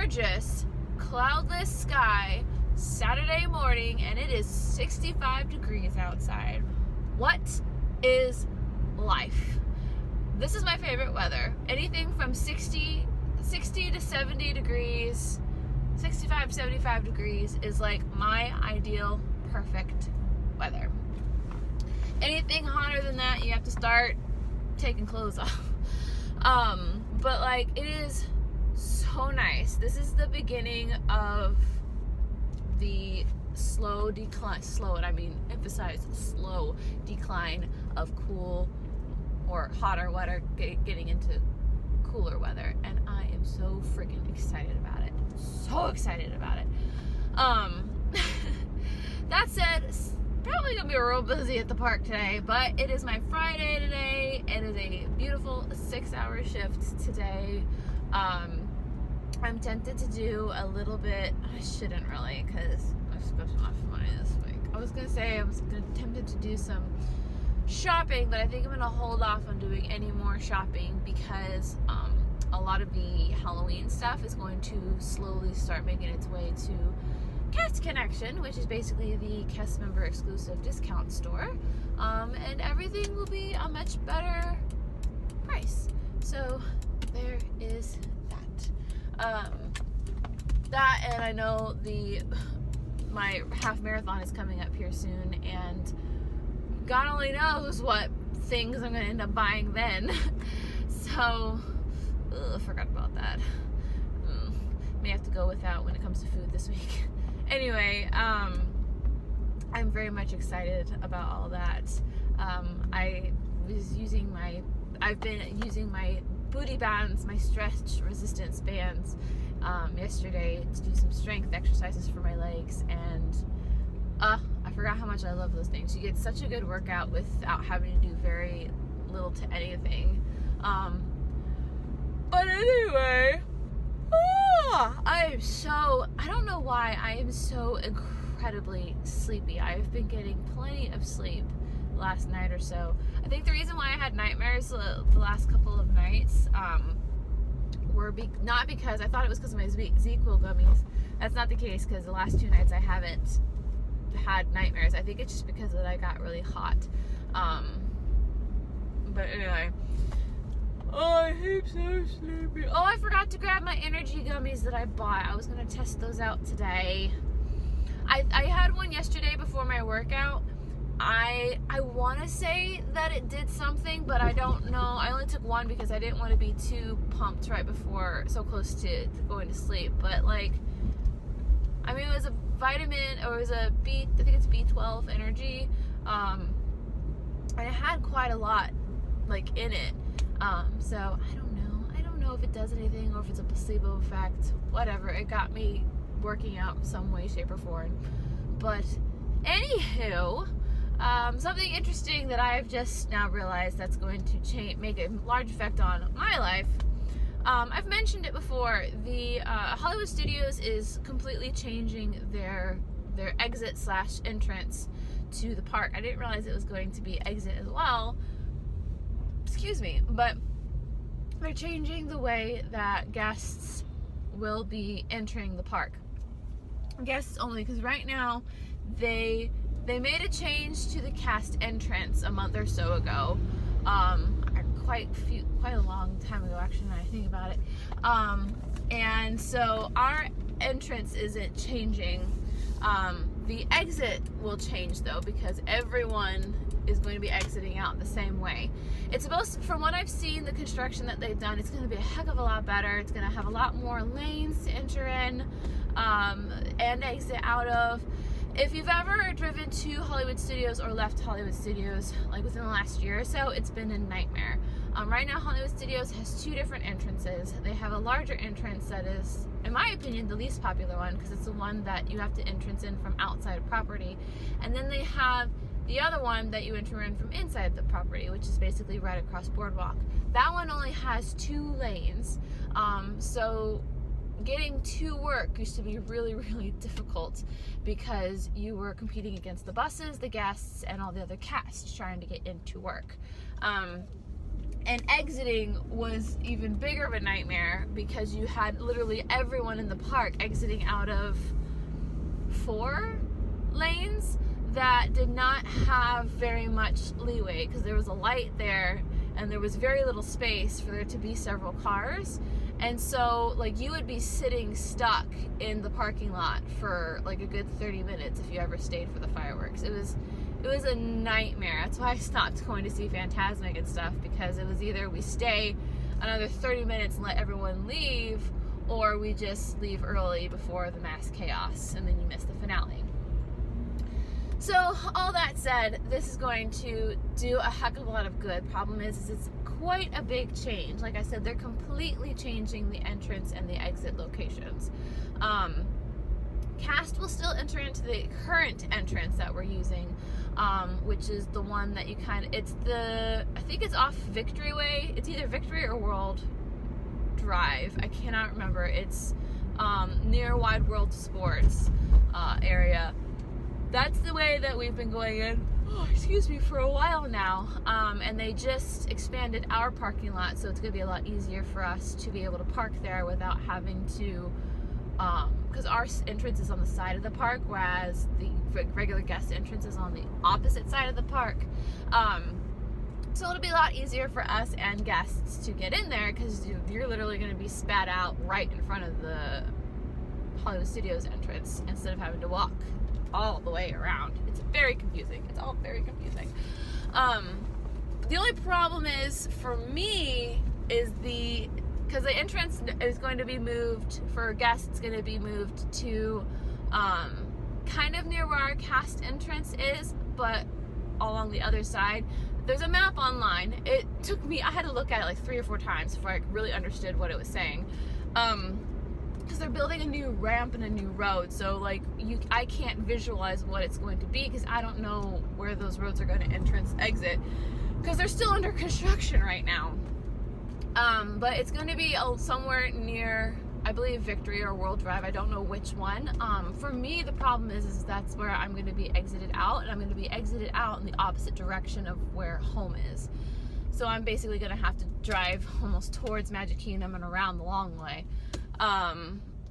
gorgeous, cloudless sky Saturday morning, and it is 65 degrees outside. What is life? This is my favorite weather. Anything from 60 to 70 degrees, 65, 75 degrees is like my ideal, perfect weather. Anything hotter than that, you have to start taking clothes off. But like, it is so nice. This is the beginning of the slow decline, emphasize slow decline of cool or hotter weather, getting into cooler weather, and I am so freaking excited about it. So excited about it. That said, probably gonna be real busy at the park today, but it is my Friday today. It is a beautiful 6-hour shift today. I'm tempted to do a little bit. I shouldn't really, because I'm supposed to have money this week. I was tempted to do some shopping, but I think I'm gonna hold off on doing any more shopping because a lot of the Halloween stuff is going to slowly start making its way to Cast Connection, which is basically the cast member exclusive discount store, and everything will be a much better price. So there is that, and I know my half marathon is coming up here soon, and God only knows what things I'm gonna end up buying then. So I forgot about that. May have to go without when it comes to food this week. Anyway, I'm very much excited about all that. I've been using my booty bands, my stretch resistance bands, yesterday to do some strength exercises for my legs, and I forgot how much I love those things. You get such a good workout without having to do very little to anything. But anyway, I don't know why I am so incredibly sleepy. I've been getting plenty of sleep last night or so. I think the reason why I had nightmares the last couple of nights were not because I thought it was because of my ZQL gummies. That's not the case, because the last 2 nights I haven't had nightmares. I think it's just because that I got really hot. But anyway, I'm so sleepy. Oh, I forgot to grab my energy gummies that I bought. I was gonna test those out today. I had one yesterday before my workout. I want to say that it did something, but I don't know. I only took one because I didn't want to be too pumped right before, so close to going to sleep. But like, I mean, it was a vitamin, or it was I think it's B12 energy, and it had quite a lot like in it. So I don't know if it does anything or if it's a placebo effect. Whatever, it got me working out some way, shape, or form. But anywho, something interesting that I've just now realized that's going to make a large effect on my life. I've mentioned it before. The Hollywood Studios is completely changing their exit / entrance to the park. I didn't realize it was going to be exit as well. Excuse me, but they're changing the way that guests will be entering the park. Guests only, because right now they made a change to the cast entrance a month or so ago. Quite a long time ago, actually, now I think about it. And so our entrance isn't changing. The exit will change though, because everyone is going to be exiting out the same way. It's supposed to, from what I've seen, the construction that they've done, it's going to be a heck of a lot better. It's going to have a lot more lanes to enter in and exit out of. If you've ever driven to Hollywood Studios or left Hollywood Studios, like within the last year or so, it's been a nightmare. Right now, Hollywood Studios has 2 different entrances. They have a larger entrance that is, in my opinion, the least popular one, because it's the one that you have to entrance in from outside of property. And then they have the other one that you enter in from inside the property, which is basically right across Boardwalk. That one only has 2 lanes. So getting to work used to be really, really difficult because you were competing against the buses, the guests, and all the other cast trying to get into work. And exiting was even bigger of a nightmare because you had literally everyone in the park exiting out of 4 lanes that did not have very much leeway because there was a light there and there was very little space for there to be several cars. And so like you would be sitting stuck in the parking lot for like a good 30 minutes if you ever stayed for the fireworks. It was a nightmare. That's why I stopped going to see Fantasmic and stuff, because it was either we stay another 30 minutes and let everyone leave, or we just leave early before the mass chaos and then you miss the finale. So all that said, this is going to do a heck of a lot of good. Problem is it's quite a big change. Like I said, they're completely changing the entrance and the exit locations. Cast will still enter into the current entrance that we're using, which is the one that you kind of, I think it's off Victory Way. It's either Victory or World Drive. I cannot remember. It's near Wide World Sports area. That's the way that we've been going in, for a while now. And they just expanded our parking lot, so it's going to be a lot easier for us to be able to park there without having to, because our entrance is on the side of the park, whereas the regular guest entrance is on the opposite side of the park. So it'll be a lot easier for us and guests to get in there, because you're literally going to be spat out right in front of the Hollywood Studios entrance instead of having to walk all the way around. It's very confusing. It's all very confusing. The only problem is for me is because the entrance is going to be moved for guests. It's going to be moved to kind of near where our cast entrance is, but along the other side. There's a map online. It took me, I had to look at it like 3 or 4 times before I really understood what it was saying. Because they're building a new ramp and a new road, so like I can't visualize what it's going to be because I don't know where those roads are going to entrance exit, because they're still under construction right now. But it's going to be somewhere near, I believe, Victory or World Drive. I don't know which one. For me, the problem is that's where I'm going to be exited out, and I'm going to be exited out in the opposite direction of where home is. So I'm basically going to have to drive almost towards Magic Kingdom and around the long way.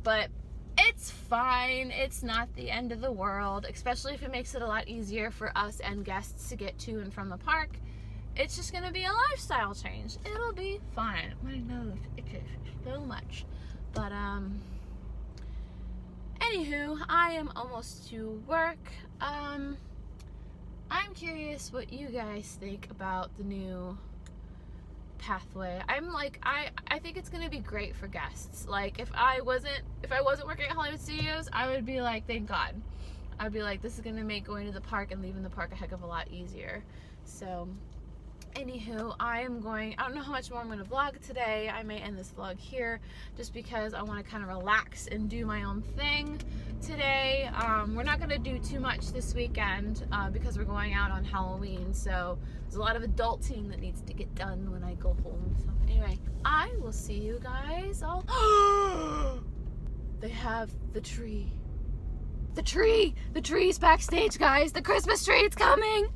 But it's fine. It's not the end of the world, especially if it makes it a lot easier for us and guests to get to and from the park. It's just going to be a lifestyle change. It'll be fine. My nose itches so much. But, anywho, I am almost to work. I'm curious what you guys think about the new pathway. I think it's gonna be great for guests. Like, if I wasn't working at Hollywood Studios, I would be like, thank God. I'd be like, this is gonna make going to the park and leaving the park a heck of a lot easier. So, anywho, I don't know how much more I'm going to vlog today. I may end this vlog here just because I want to kind of relax and do my own thing today. We're not going to do too much this weekend because we're going out on Halloween, so there's a lot of adulting that needs to get done when I go home. So anyway, I will see you guys all. They have the tree. The tree's backstage, guys. The Christmas tree, it's coming.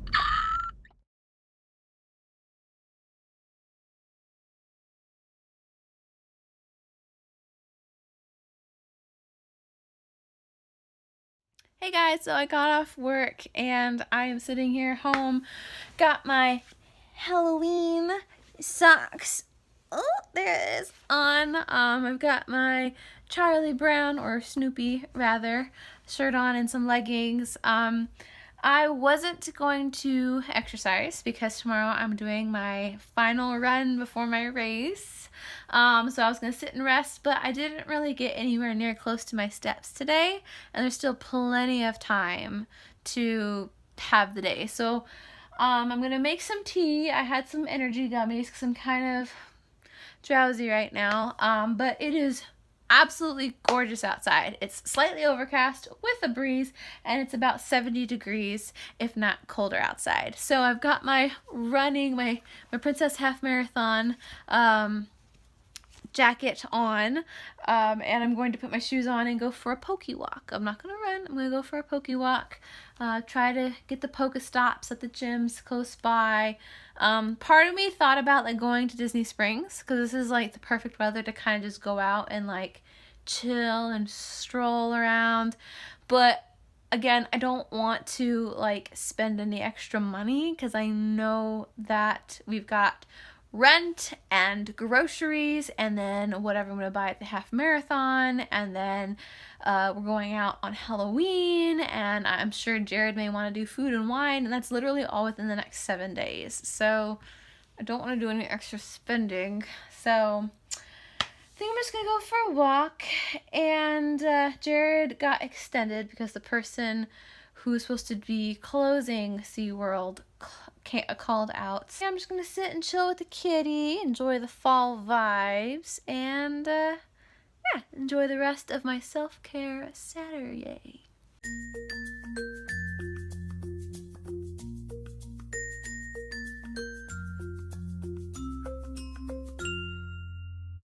Hey guys, so I got off work and I am sitting here home. Got my Halloween socks. Oh, there it is on. I've got my Charlie Brown, or Snoopy rather, shirt on and some leggings. I wasn't going to exercise because tomorrow I'm doing my final run before my race. So I was going to sit and rest, but I didn't really get anywhere near close to my steps today, and there's still plenty of time to have the day. So I'm going to make some tea. I had some energy gummies because I'm kind of drowsy right now, but it is absolutely gorgeous outside. It's slightly overcast with a breeze, and it's about 70 degrees, if not colder outside. So I've got my running, my Princess Half Marathon jacket on, and I'm going to put my shoes on and go for a pokey walk. I'm not going to run. I'm going to go for a pokey walk. Try to get the Pokestops at the gyms close by. Part of me thought about like going to Disney Springs, because this is like the perfect weather to kind of just go out and like chill and stroll around. But again, I don't want to like spend any extra money, because I know that we've got rent and groceries and then whatever I'm going to buy at the half marathon, and then we're going out on Halloween, and I'm sure Jared may want to do food and wine, and that's literally all within the next 7 days. So I don't want to do any extra spending. So I think I'm just going to go for a walk. And Jared got extended because the person who was supposed to be closing SeaWorld called out. So I'm just going to sit and chill with the kitty, enjoy the fall vibes, and enjoy the rest of my self-care Saturday.